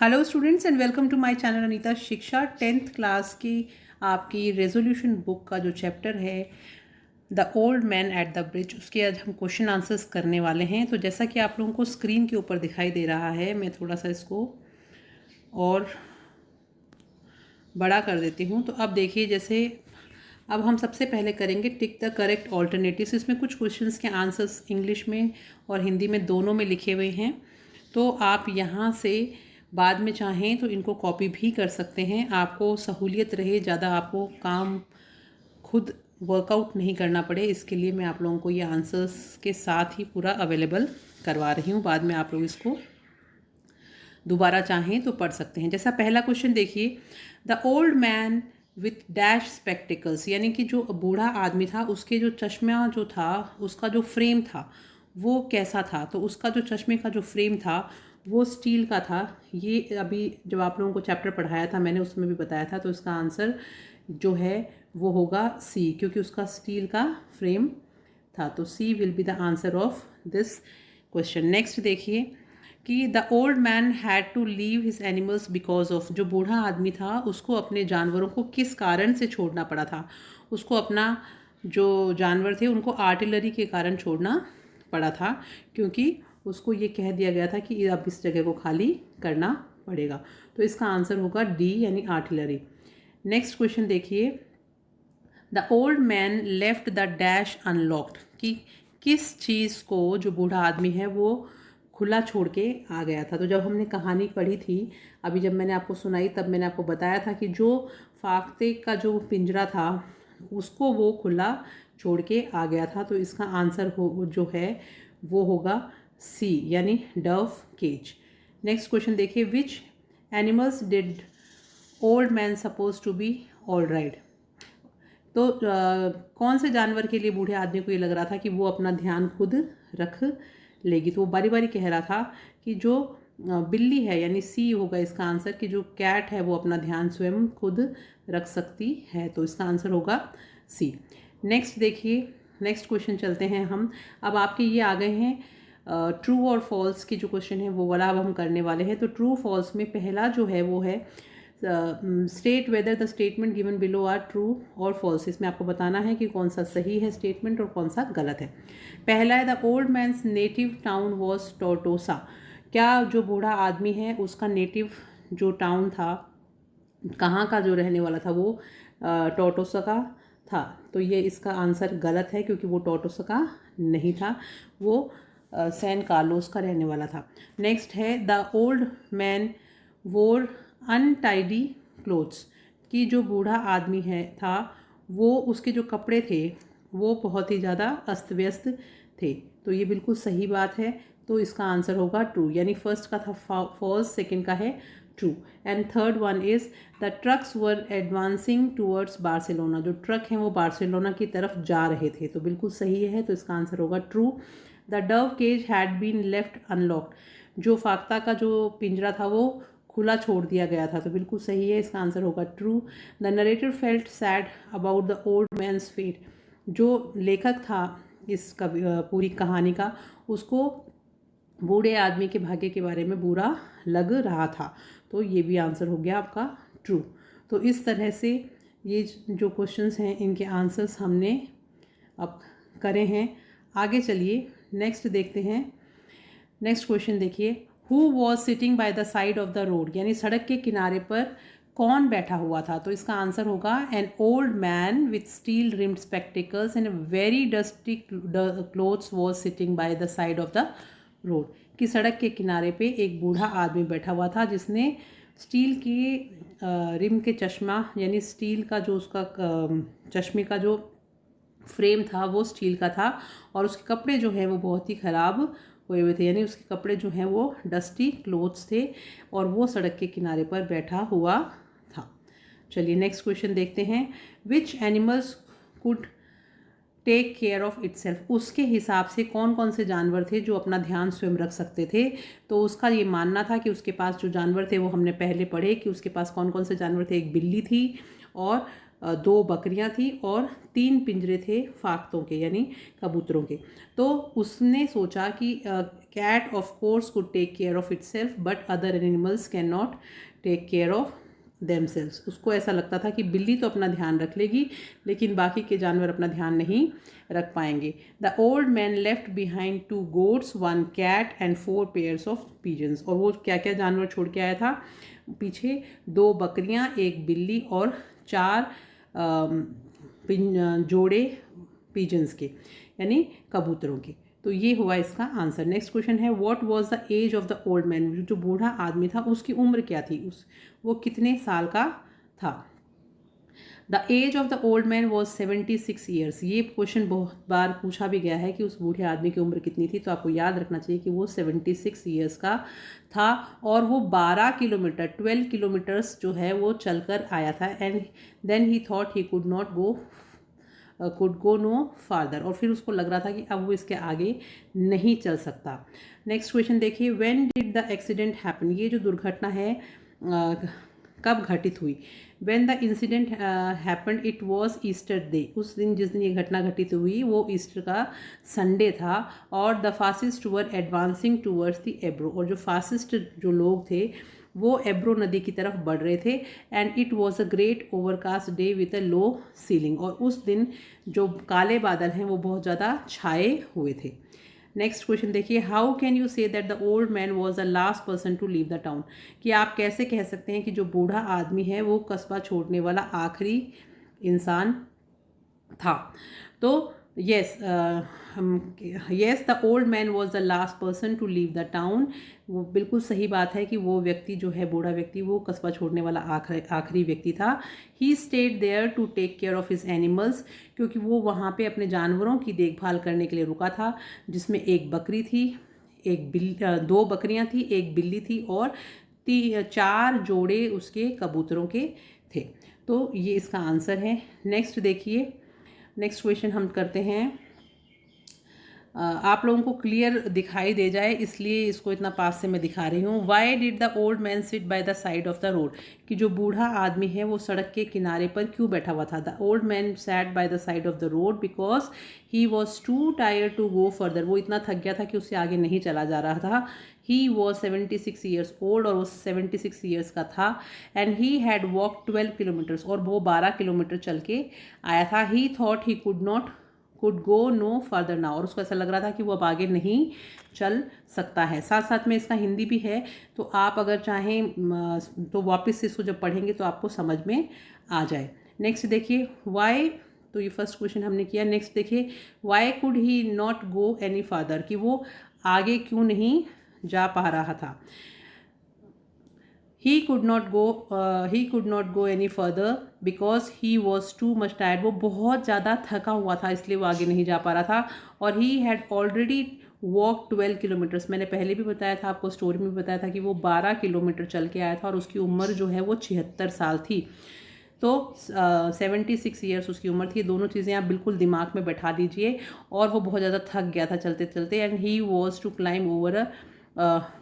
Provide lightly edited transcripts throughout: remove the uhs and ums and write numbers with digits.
Hello students and welcome to my channel Anita Shiksha. 10th class की आपकी resolution book का जो चैप्टर है the old man eight the bridge, उसके आज हम क्वेश्चन आंसर्स करने वाले हैं। तो जैसा कि आप लोगों को स्क्रीन के ऊपर दिखाई दे रहा है, मैं थोड़ा सा इसको और बड़ा कर देती हूँ। तो अब देखिए, जैसे अब हम सबसे पहले करेंगे टिक द करेक्ट ऑल्टरनेटिव्स। इसमें कुछ क्वेश्चंस के आंसर्स इंग्लिश में और हिंदी में दोनों में लिखे हुए हैं, तो आप यहाँ से बाद में चाहें तो इनको कॉपी भी कर सकते हैं। आपको सहूलियत रहे, ज़्यादा आपको काम खुद वर्कआउट नहीं करना पड़े, इसके लिए मैं आप लोगों को ये आंसर्स के साथ ही पूरा अवेलेबल करवा रही हूँ। बाद में आप लोग इसको दोबारा चाहें तो पढ़ सकते हैं। जैसा पहला क्वेश्चन देखिए, the old man with dash spectacles, यानी कि जो बूढ़ा आदमी था उसके जो चश्मा जो था, उसका जो फ्रेम था वो कैसा था। तो उसका जो चश्मे का जो फ्रेम था वो स्टील का था। ये अभी जब आप लोगों को चैप्टर पढ़ाया था मैंने उसमें भी बताया था। तो इसका आंसर जो है वो होगा सी, क्योंकि उसका स्टील का फ्रेम था। तो C will be the answer of this question. Next देखिए कि the old man had to leave his animals because of, जो बूढ़ा आदमी था उसको अपने जानवरों को किस कारण से छोड़ना पड़ा था। उसको अपना जो जानवर थे उनको आर्टिलरी के कारण छोड़ना पड़ा था, क्योंकि उसको ये कह दिया गया था कि अब इस जगह को खाली करना पड़ेगा। तो इसका आंसर होगा डी, यानी आर्टिलरी। नेक्स्ट क्वेश्चन देखिए, the old man left the dash unlocked, कि किस चीज़ को जो बूढ़ा आदमी है वो खुला छोड़ के आ गया था। तो जब हमने कहानी पढ़ी थी, अभी जब मैंने आपको सुनाई तब मैंने आपको बताया था कि जो फाख्ते का जो पिंजरा था उसको वो खुला छोड़ के आ गया था। तो इसका आंसर हो जो है वो होगा सी, यानी डव केज। नेक्स्ट क्वेश्चन देखिए, which animals did old man suppose to be all right. तो कौन से जानवर के लिए बूढ़े आदमी को ये लग रहा था कि वो अपना ध्यान खुद रख लेगी। तो वो बारी बारी कह रहा था कि जो बिल्ली है, यानी सी होगा इसका आंसर, कि जो कैट है वो अपना ध्यान स्वयं खुद रख सकती है। तो इसका आंसर होगा सी। नेक्स्ट देखिए, नेक्स्ट क्वेश्चन चलते हैं हम। अब आपके ये आ गए हैं ट्रू और फॉल्स की जो क्वेश्चन है वो वाला अब हम करने वाले हैं। तो ट्रू फॉल्स में पहला जो है वो है state whether the statement given below are true और फॉल्स। इसमें आपको बताना है कि कौन सा सही है स्टेटमेंट और कौन सा गलत है। पहला है, the old man's native town was Tortosa. क्या जो बूढ़ा आदमी है उसका नेटिव जो टाउन था, कहाँ का जो रहने वाला था, वो टोटोसा का था। तो ये इसका आंसर गलत है, क्योंकि वो टोटोसा का नहीं था, वो सैन कार्लोस का रहने वाला था। नेक्स्ट है, द ओल्ड मैन वोर अनटाइडी क्लोथ्स, कि जो बूढ़ा आदमी है था वो उसके जो कपड़े थे वो बहुत ही ज़्यादा अस्त व्यस्त थे। तो ये बिल्कुल सही बात है। तो इसका आंसर होगा ट्रू, यानी फर्स्ट का था फॉल्स, सेकंड का है true. And third one is the trucks were advancing towards Barcelona, जो ट्रक हैं वो बार्सिलोना की तरफ जा रहे थे। तो बिल्कुल सही है, तो इसका आंसर होगा true. The dove cage had been left unlocked, जो फाख्ता का जो पिंजरा था वो खुला छोड़ दिया गया था। तो बिल्कुल सही है, इसका आंसर होगा true. The narrator felt sad about the old man's fate, जो लेखक था इस पूरी कहानी का, उसको बूढ़े आदमी के भाग्य के बारे में बुरा लग रहा था। तो ये भी आंसर हो गया आपका ट्रू। तो इस तरह से ये जो क्वेश्चंस हैं इनके आंसर्स हमने अब करे हैं। आगे चलिए नेक्स्ट देखते हैं। नेक्स्ट क्वेश्चन देखिए, who was sitting bye the side of the road, यानी सड़क के किनारे पर कौन बैठा हुआ था। तो इसका आंसर होगा an old man with steel rimmed spectacles and very dusty clothes was sitting bye the side of the road, कि सड़क के किनारे पे एक बूढ़ा आदमी बैठा हुआ था जिसने स्टील की रिम के चश्मा, यानी स्टील का जो उसका चश्मे का जो फ्रेम था वो स्टील का था, और उसके कपड़े जो हैं वो बहुत ही ख़राब हुए हुए थे, यानी उसके कपड़े जो हैं वो डस्टी क्लोथ्स थे, और वो सड़क के किनारे पर बैठा हुआ था। चलिए नेक्स्ट क्वेश्चन देखते हैं। Which animals could take care of itself, उसके हिसाब से कौन कौन से जानवर थे जो अपना ध्यान स्वयं रख सकते थे। तो उसका ये मानना था कि उसके पास जो जानवर थे वो हमने पहले पढ़े कि उसके पास कौन कौन से जानवर थे। एक बिल्ली थी और 2 बकरियां थी और 3 पिंजरे थे फाख्तों के, यानी कबूतरों के। तो उसने सोचा कि cat of course could take care of itself but other animals cannot take care of themselves. उसको ऐसा लगता था कि बिल्ली तो अपना ध्यान रख लेगी लेकिन बाकी के जानवर अपना ध्यान नहीं रख पाएंगे. The old man left behind 2 goats, 1 cat and 4 pairs of pigeons. और वो क्या क्या जानवर छोड़ के आया था पीछे? 2 बकरियां, 1 बिल्ली और 4 जोड़े पिजन्स के यानी कबूतरों के. तो ये हुआ इसका आंसर. नेक्स्ट क्वेश्चन है what was the age of the old man. जो बूढ़ा आदमी था उसकी उम्र क्या थी, वो कितने साल का था. The age of the old man was 76 years. ये क्वेश्चन बहुत बार पूछा भी गया है कि उस बूढ़े आदमी की उम्र कितनी थी. तो आपको याद रखना चाहिए कि वो 76 ईयर्स का था और वो 12 किलोमीटर 12 किलोमीटर्स जो है वो चलकर आया था. And then he thought he could go no farther. और फिर उसको लग रहा था कि अब वो इसके आगे नहीं चल सकता. नेक्स्ट क्वेश्चन देखिए when did the accident happen. ये जो दुर्घटना है कब घटित हुई. When the incident happen it was Easter day. उस दिन जिस दिन ये घटना घटित हुई वो ईस्टर का संडे था. और the fascist were advancing towards the Ebro. और जो फासिस्ट जो लोग थे वो एब्रो नदी की तरफ बढ़ रहे थे. And it was a great overcast day with a low ceiling. और उस दिन जो काले बादल हैं वो बहुत ज़्यादा छाए हुए थे. नेक्स्ट क्वेश्चन देखिए how can you say that the old man was the last person to leave the town. कि आप कैसे कह सकते हैं कि जो बूढ़ा आदमी है वो कस्बा छोड़ने वाला आखिरी इंसान था. तो yes, the old man was the last person to leave the town. वो बिल्कुल सही बात है कि वो व्यक्ति जो है बूढ़ा व्यक्ति वो कस्बा छोड़ने वाला आखिरी व्यक्ति था. He stayed there to take care of his animals. क्योंकि वो वहाँ पे अपने जानवरों की देखभाल करने के लिए रुका था जिसमें 1 बकरी थी, 2 बकरियाँ थी, 1 बिल्ली थी और 4 जोड़े उसके कबूतरों के थे. तो ये इसका आंसर है. नेक्स्ट देखिए नेक्स्ट क्वेश्चन हम करते हैं. आप लोगों को क्लियर दिखाई दे जाए इसलिए इसको इतना पास से मैं दिखा रही हूँ. Y did the old man sit by the side of the road. कि जो बूढ़ा आदमी है वो सड़क के किनारे पर क्यों बैठा हुआ था. The old man sat by the side of the road because he was too tired to go further. वो इतना थक गया था कि उससे आगे नहीं चला जा रहा था. He was 76 years old. और वो 76 ईयर्स का था. And he had walk 12 kilometres. और वो 12 किलोमीटर चल के आया था. He thought he could go no further now. और उसको ऐसा लग रहा था कि वो अब आगे नहीं चल सकता है. साथ साथ में इसका हिंदी भी है तो आप अगर चाहें तो वापस से इसको जब पढ़ेंगे तो आपको समझ में आ जाए. नेक्स्ट देखिए वाई. तो ये फर्स्ट क्वेश्चन हमने किया. नेक्स्ट देखिए Y could he not go any further. कि वो आगे क्यों नहीं जा पा रहा था. He could not go any further because he was too much tired. वो बहुत ज़्यादा थका हुआ था इसलिए वो आगे नहीं जा पा रहा था. और he had already walked 12 kilometres. मैंने पहले भी बताया था आपको स्टोरी में बताया था कि वो 12 किलोमीटर चल के आया था और उसकी उम्र जो है वो 76 साल थी. तो 76 ईयर्स उसकी उम्र थी. दोनों चीज़ें आप बिल्कुल दिमाग में बैठा दीजिए. और वो बहुत ज़्यादा थक गया था चलते चलते. And he was to climb over a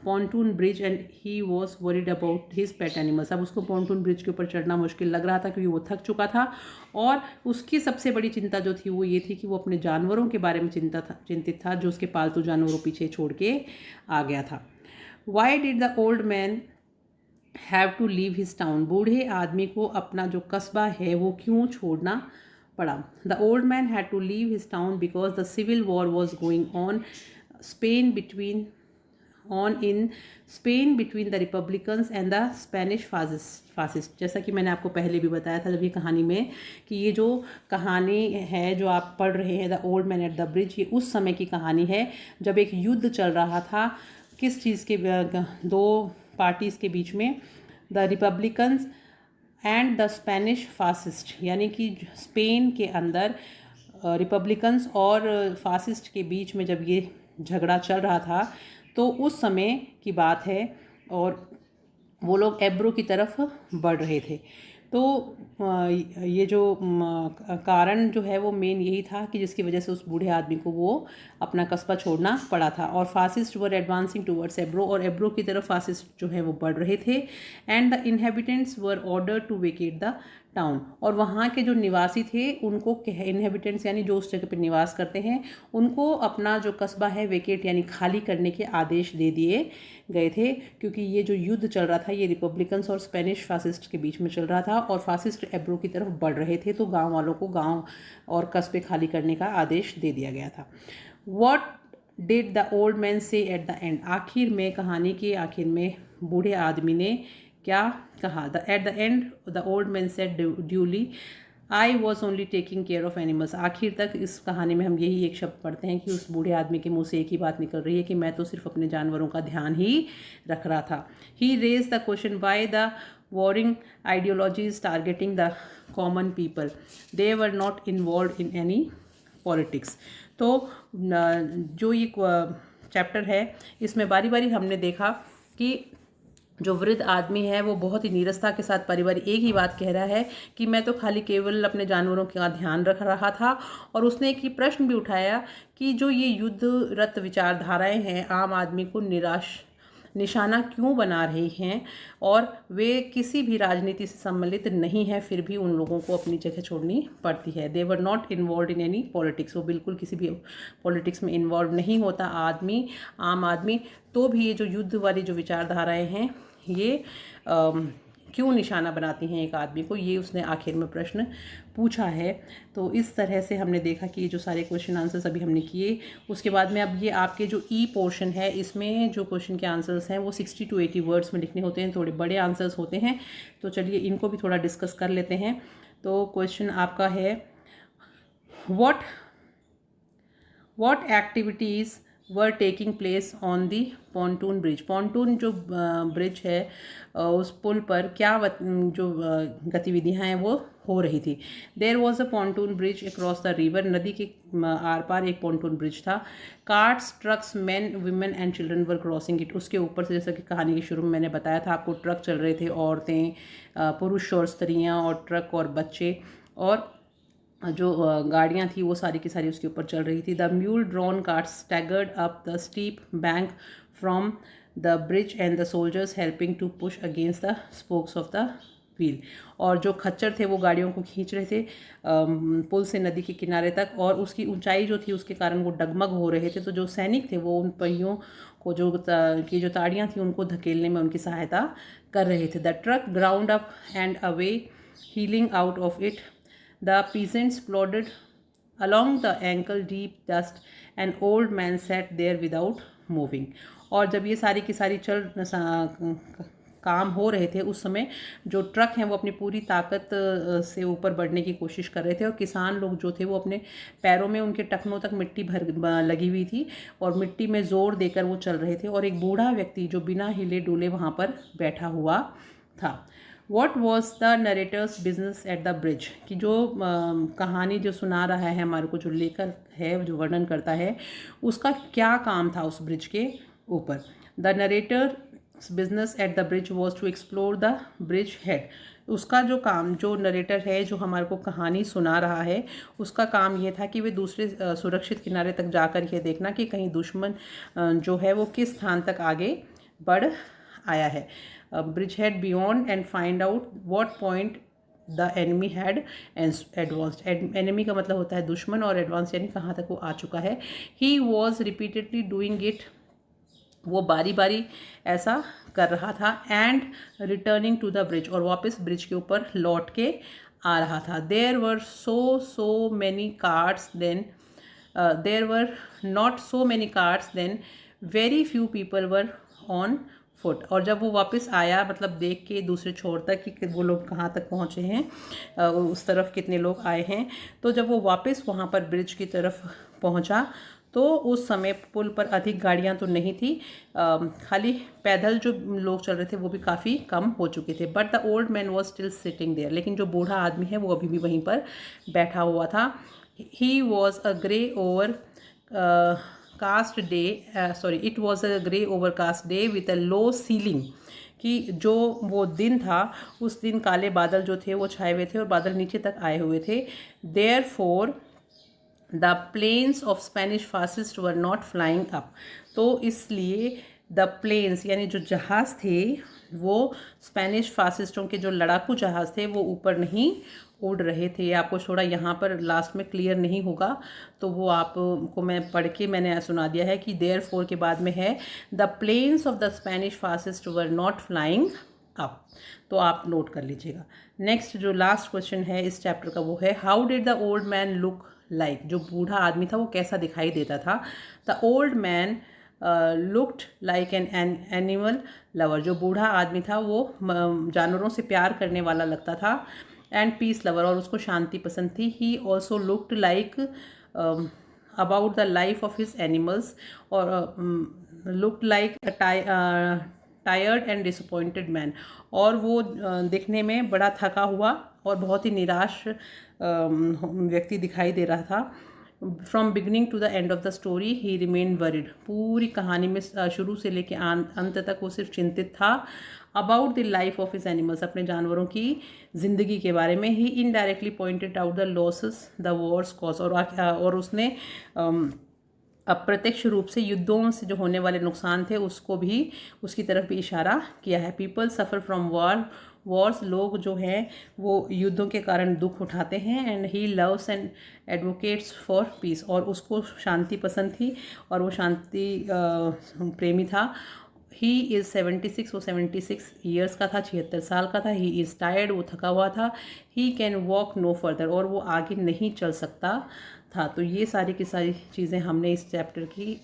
pontoon bridge and he was worried about his pet animals. अब उसको पॉन्टून ब्रिज के ऊपर चढ़ना मुश्किल लग रहा था क्योंकि वो थक चुका था. और उसकी सबसे बड़ी चिंता जो थी वो ये थी कि वो अपने जानवरों के बारे में चिंतित था जो उसके पालतू जानवरों पीछे छोड़ के आ गया था. Why did the old man have to leave his town. बूढ़े आदमी को अपना जो कस्बा है वो क्यों छोड़ना पड़ा. The old man had to leave his town because the civil war was going on in Spain between the Republicans and the Spanish fascists. जैसा कि मैंने आपको पहले भी बताया था जब ये कहानी में कि ये जो कहानी है जो आप पढ़ रहे हैं the old man eight the bridge, ये उस समय की कहानी है जब एक युद्ध चल रहा था. किस चीज़ के 2 पार्टीज़ के बीच में. The Republicans and the Spanish fascist. यानी कि स्पेन के अंदर रिपब्लिकन्स और फासिस्ट के बीच में जब ये झगड़ा चल रहा था तो उस समय की बात है. और वो लोग एब्रो की तरफ बढ़ रहे थे. तो ये जो कारण जो है वो मेन यही था कि जिसकी वजह से उस बूढ़े आदमी को वो अपना कस्बा छोड़ना पड़ा था. और फासिस्ट वर एडवांसिंग टूवर्ड्स एब्रो. और एब्रो की तरफ फासिस्ट जो है वो बढ़ रहे थे. And the inhabitants were order to vacate the town. और वहाँ के जो निवासी थे उनको इनहेबिटेंट्स यानी जो उस जगह पर निवास करते हैं उनको अपना जो कस्बा है वेकेट यानी खाली करने के आदेश दे दिए गए थे, क्योंकि ये जो युद्ध चल रहा था ये रिपब्लिकन्स और स्पेनिश फासिस्ट के बीच में चल रहा था और फासिस्ट एब्रो की तरफ बढ़ रहे थे, तो गाँव वालों को गाँव और कस्बे खाली करने का आदेश दे दिया गया था। What did the old man से एट द एंड, आखिर में कहानी के आखिर में बूढ़े आदमी ने क्या कहा। At the end the old man said duly I was only taking care of animals. आखिर तक इस कहानी में हम यही एक शब्द पढ़ते हैं कि उस बूढ़े आदमी के मुंह से एक ही बात निकल रही है कि मैं तो सिर्फ अपने जानवरों का ध्यान ही रख रहा था। He raise the question why the warring ideologies targeting the common people, they were not involve in any politics. तो जो ये चैप्टर है इसमें बारी बारी हमने देखा कि जो वृद्ध आदमी है वो बहुत ही नीरसता के साथ परिवार एक ही बात कह रहा है कि मैं तो खाली केवल अपने जानवरों का ध्यान रख रहा था। और उसने एक प्रश्न भी उठाया कि जो ये युद्धरत विचारधाराएं हैं आम आदमी को निशाना क्यों बना रही हैं और वे किसी भी राजनीति से सम्मिलित नहीं है, फिर भी उन लोगों को अपनी जगह छोड़नी पड़ती है। They were not involve in any politics, वो बिल्कुल किसी भी पॉलिटिक्स में इन्वॉल्व नहीं होता आम आदमी। तो भी ये जो युद्ध वाली जो विचारधाराएं हैं ये क्यों निशाना बनाती हैं एक आदमी को, ये उसने आखिर में प्रश्न पूछा है। तो इस तरह से हमने देखा कि ये जो सारे क्वेश्चन आंसर्स अभी हमने किए, उसके बाद में अब ये आपके जो ई पोर्शन है इसमें जो क्वेश्चन के आंसर्स हैं वो 60 to 80 वर्ड्स में लिखने होते हैं, थोड़े बड़े आंसर्स होते हैं। तो चलिए इनको भी थोड़ा डिस्कस कर लेते हैं। तो क्वेश्चन आपका है what activities were taking place on the pontoon bridge. Pontoon जो ब्रिज है उस पुल पर क्या जो गतिविधियाँ हैं वो हो रही थी। There was a pontoon bridge across the river, नदी के आर पार एक पॉन्टून ब्रिज था। Carts trucks men women and children were crossing it, उसके ऊपर से जैसा कि कहानी के शुरू में मैंने बताया था आपको, ट्रक चल रहे थे, औरतें, पुरुष और स्त्रियाँ और ट्रक और बच्चे, और जो गाड़ियाँ थी वो सारी की सारी उसके ऊपर चल रही थी। The mule drawn carts staggered up the steep bank from the bridge and the soldiers helping to push against the spokes of the wheel, और जो खच्चर थे वो गाड़ियों को खींच रहे थे पुल से नदी के किनारे तक, और उसकी ऊंचाई जो थी उसके कारण वो डगमग हो रहे थे। तो जो सैनिक थे वो उन पहियों को जो ताड़ियाँ थी उनको धकेलने में उनकी सहायता कर रहे थे। The truck ground up and away healing out of it, the peasants plodded along the ankle-deep dust. An old man sat there without moving. और जब ये सारी की सारी काम हो रहे थे उस समय जो ट्रक हैं वो अपनी पूरी ताकत से ऊपर बढ़ने की कोशिश कर रहे थे, और किसान लोग जो थे वो अपने पैरों में उनके टखनों तक मिट्टी लगी हुई थी और मिट्टी में जोर देकर वो चल रहे थे, और एक बूढ़ा व्यक्ति जो बिना हिले डुले वहाँ पर बैठा हुआ था। What was the narrator's business at the bridge, कि जो कहानी जो सुना रहा है हमारे को, जो लेखक है जो वर्णन करता है उसका क्या काम था उस ब्रिज के ऊपर। The narrator business at the bridge was to explore the bridgehead, उसका जो काम, जो नरेटर है जो हमारे को कहानी सुना रहा है उसका काम ये था कि वे दूसरे सुरक्षित किनारे तक जाकर ये देखना कि कहीं दुश्मन जो है वो किस स्थान तक आगे बढ़ आया है। Bridge head beyond and find out what point the enemy had advanced. Enemy का मतलब होता है दुश्मन, और एडवांस यानी कहाँ तक वो आ चुका है। He was repeatedly doing it, वो बारी बारी ऐसा कर रहा था। And returning to the bridge, और वापस ब्रिज के ऊपर लौट के आ रहा था। There were so many carts then, there were not so many carts then, very few people were on foot. और जब वो वापस आया, मतलब देख के दूसरे छोर तक कि वो लोग कहाँ तक पहुँचे हैं, उस तरफ कितने लोग आए हैं, तो जब वो वापस वहाँ पर ब्रिज की तरफ पहुँचा तो उस समय पुल पर अधिक गाड़ियाँ तो नहीं थी, खाली पैदल जो लोग चल रहे थे वो भी काफ़ी कम हो चुके थे। But the old man was still sitting there, लेकिन जो बूढ़ा आदमी है वो अभी भी वहीं पर बैठा हुआ था। He was a grey overcast day, it was a grey overcast day with a low ceiling, कि जो वो दिन था उस दिन काले बादल जो थे वो छाए हुए थे और बादल नीचे तक आए हुए थे। Therefore the planes of Spanish fascist were not flying up, तो इसलिए द प्लेन्स यानी जो जहाज़ थे वो स्पेनिश फासिस्टों के जो लड़ाकू जहाज़ थे वो ऊपर नहीं उड़ रहे थे। ये आपको थोड़ा यहाँ पर लास्ट में क्लियर नहीं होगा, तो वो आपको मैं पढ़ के मैंने सुना दिया है कि देयर फोर के बाद में है the planes of the Spanish fascist were not flying up. तो आप नोट कर लीजिएगा। नेक्स्ट जो लास्ट क्वेश्चन है इस चैप्टर का वो है how did the old man look like. जो बूढ़ा आदमी था वो कैसा दिखाई देता था। The old man looked like an animal lover. जो बूढ़ा आदमी था वो जानवरों से प्यार करने वाला लगता था। एंड पीस लवर, और उसको शांति पसंद थी। He also looked like about the life of his animals, और looked like tired and disappointed man. और वो दिखने में बड़ा थका हुआ और बहुत ही निराश व्यक्ति दिखाई दे रहा था। From beginning to the end of the story he remain worried. पूरी कहानी में शुरू से लेकर अंत तक वो सिर्फ चिंतित था। About the life of his animals, अपने जानवरों की ज़िंदगी के बारे में। He indirectly pointed out the losses the wars cause, और उसने अप्रत्यक्ष रूप से युद्धों से जो होने वाले नुकसान थे उसको भी, उसकी तरफ भी इशारा किया है। पीपल सफ़र फ्रॉम वॉर्स, लोग जो हैं वो युद्धों के कारण दुख उठाते हैं। And he loves and advocates for piece, और उसको शांति पसंद थी और वो शांति प्रेमी था। ही इज़ 76, वो 76 ईयर्स का था, 76 साल का था। ही इज़ टायर्ड, वो थका हुआ था। He can walk no further, और वो आगे नहीं चल सकता था। तो ये सारी की सारी चीज़ें हमने इस चैप्टर की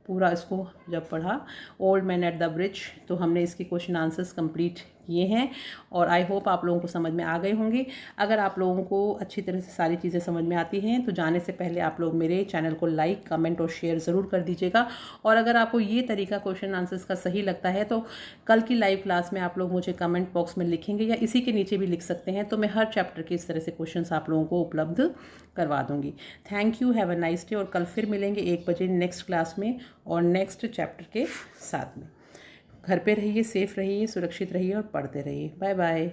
पूरा इसको जब पढ़ा old man eight the bridge, तो हमने इसके क्वेश्चन आंसर्स कंप्लीट किए हैं। और आई होप आप लोगों को समझ में आ गए होंगे। अगर आप लोगों को अच्छी तरह से सारी चीज़ें समझ में आती हैं तो जाने से पहले आप लोग मेरे चैनल को लाइक, कमेंट और शेयर ज़रूर कर दीजिएगा। और अगर आपको ये तरीका क्वेश्चन आंसर्स का सही लगता है तो कल की लाइव क्लास में आप लोग मुझे कमेंट बॉक्स में लिखेंगे या इसी के नीचे भी लिख सकते हैं, तो मैं हर चैप्टर के इस तरह से क्वेश्चन आप लोगों को उपलब्ध करवा दूँगी। Thank you, have a nice day. और कल फिर मिलेंगे 1 बजे नेक्स्ट क्लास में और नेक्स्ट चैप्टर के साथ में। घर पे रहिए, सेफ रहिए, सुरक्षित रहिए और पढ़ते रहिए। Bye bye.